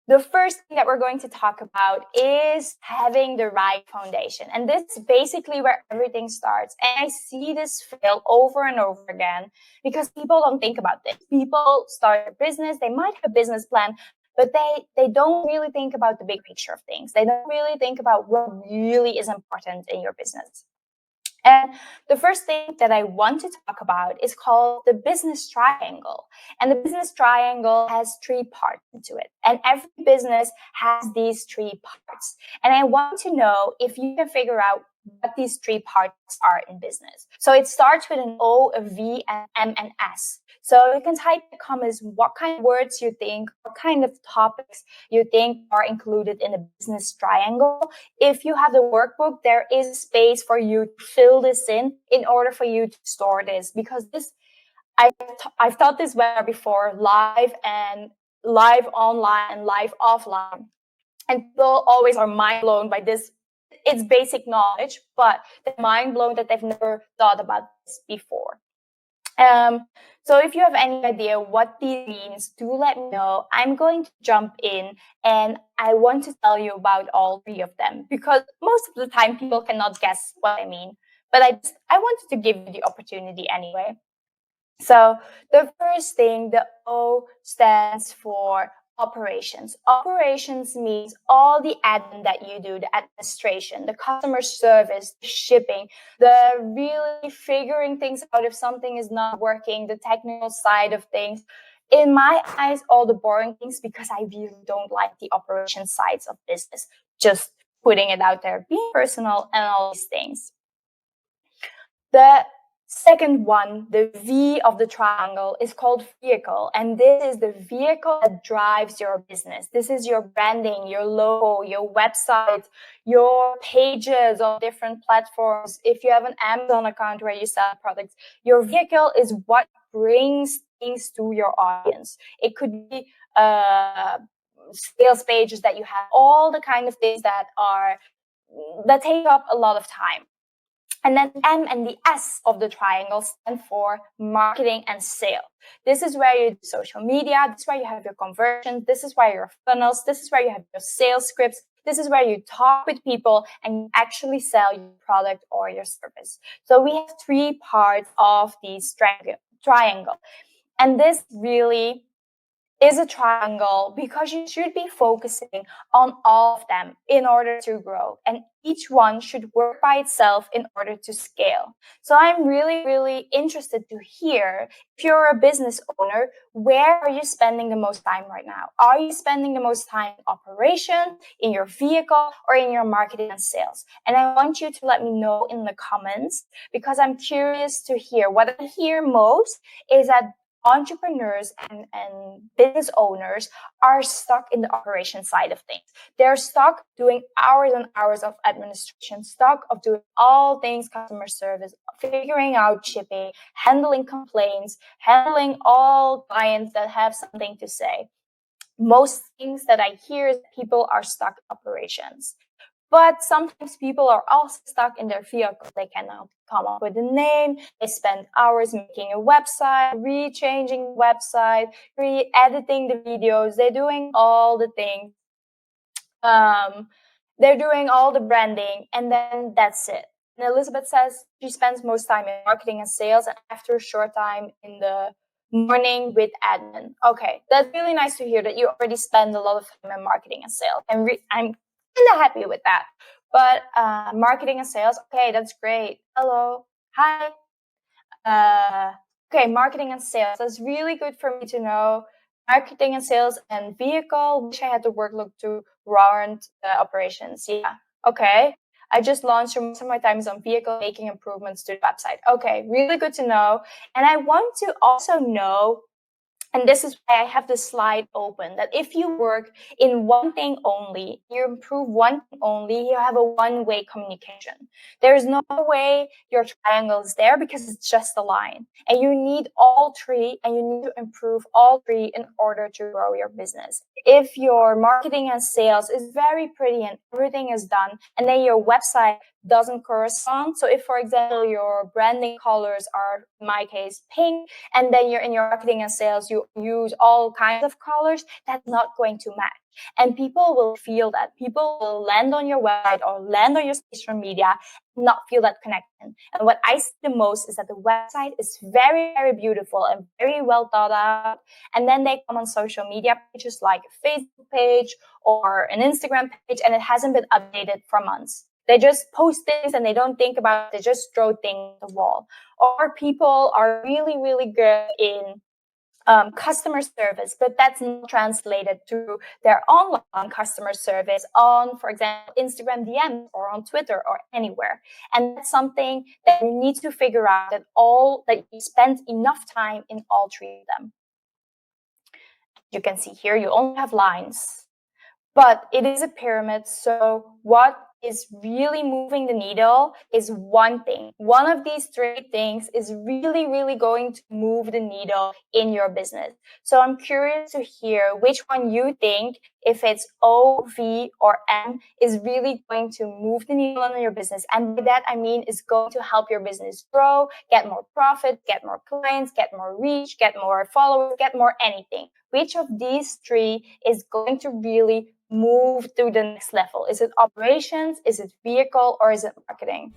The first thing that we're going to talk about is having the right foundation. And this is basically where everything starts. And I see this fail over and over again because people don't think about this. People start a business, they might have a business plan, but they don't really think about the big picture of things. They don't really think about what really is important in your business. And the first thing that I want to talk about is called the business triangle. And the business triangle has 3 parts into it. And every business has these 3 parts. And I want to know if you can figure out what these 3 parts are in business. So it starts with an O, a V, an M, and S. So you can type in the comments what kind of words you think, what kind of topics you think are included in the business triangle. If you have the workbook, there is space for you to fill this in order for you to store this, because this, I've taught this webinar before, live online and live offline. And people always are mind blown by this. It's basic knowledge, but they're mind blown that they've never thought about this before. So if you have any idea what these means, do let me know. I'm going to jump in and I want to tell you about all 3 of them, because most of the time people cannot guess what I mean. But I wanted to give you the opportunity anyway. So the first thing, the O stands for operations. Operations means all the admin that you do, the administration, the customer service, the shipping, the really figuring things out if something is not working, the technical side of things. In my eyes, all the boring things, because I really don't like the operation sides of business. Just putting it out there, being personal and all these things. The second one, the V of the triangle, is called vehicle. And this is the vehicle that drives your business. This is your branding, your logo, your website, your pages on different platforms. If you have an Amazon account where you sell products, your vehicle is what brings things to your audience. It could be sales pages that you have, all the kind of things that take up a lot of time. And then M and the S of the triangle stand for marketing and sales. This is where you do social media. This is where you have your conversions. This is where your funnels. This is where you have your sales scripts. This is where you talk with people and you actually sell your product or your service. So we have 3 parts of this triangle. And this really is a triangle because you should be focusing on all of them in order to grow. And each one should work by itself in order to scale. So I'm really, really interested to hear, if you're a business owner, where are you spending the most time right now? Are you spending the most time in operation, in your vehicle, or in your marketing and sales? And I want you to let me know in the comments, because I'm curious to hear. What I hear most is that entrepreneurs and business owners are stuck in the operation side of things. They're stuck doing hours and hours of administration, stuck of doing all things customer service, figuring out shipping, handling complaints, handling all clients that have something to say. Most things that I hear is people are stuck in operations. But sometimes people are also stuck in their vehicle. They cannot come up with a name. They spend hours making a website, re-changing the website, re-editing the videos. They're doing all the things. They're doing all the branding, and then that's it. And Elizabeth says she spends most time in marketing and sales, and after a short time in the morning with admin. Okay, that's really nice to hear that you already spend a lot of time in marketing and sales. I'm kind of happy with that. But marketing and sales, okay, that's great. Hello, hi. Okay, marketing and sales. That's really good for me to know. Marketing and sales and vehicle. Wish I had the workload to run the operations. Yeah. Okay. I just launched, most of my time is on vehicle, making improvements to the website. Okay, really good to know. And I want to also know, and this is why I have this slide open, that if you work in one thing only, you improve one thing only, you have a one-way communication. There's no way your triangle is there because it's just a line. And you need all 3, and you need to improve all 3 in order to grow your business. If your marketing and sales is very pretty and everything is done, and then your website doesn't correspond. So if, for example, your branding colors are, in my case, pink, and then you're in your marketing and sales, you use all kinds of colors, that's not going to match. And people will feel that. People will land on your website or land on your social media and not feel that connection. And what I see the most is that the website is very, very beautiful and very well thought out. And then they come on social media pages like a Facebook page or an Instagram page, and it hasn't been updated for months. They just post things and they don't think about it. They just throw things on the wall. Or people are really, really good in customer service, but that's not translated to their online customer service on, for example, Instagram DMs or on Twitter or anywhere. And that's something that you need to figure out, that you spend enough time in all three of them. You can see here, you only have lines, but it is a pyramid. So what is really moving the needle is one thing. One of these three things is really, really going to move the needle in your business. So I'm curious to hear which one you think, if it's O, V, or M, is really going to move the needle in your business. And by that, I mean is going to help your business grow, get more profit, get more clients, get more reach, get more followers, get more anything. Which of these three is going to really move to the next level? Is it operations? Is it vehicle? Or is it marketing?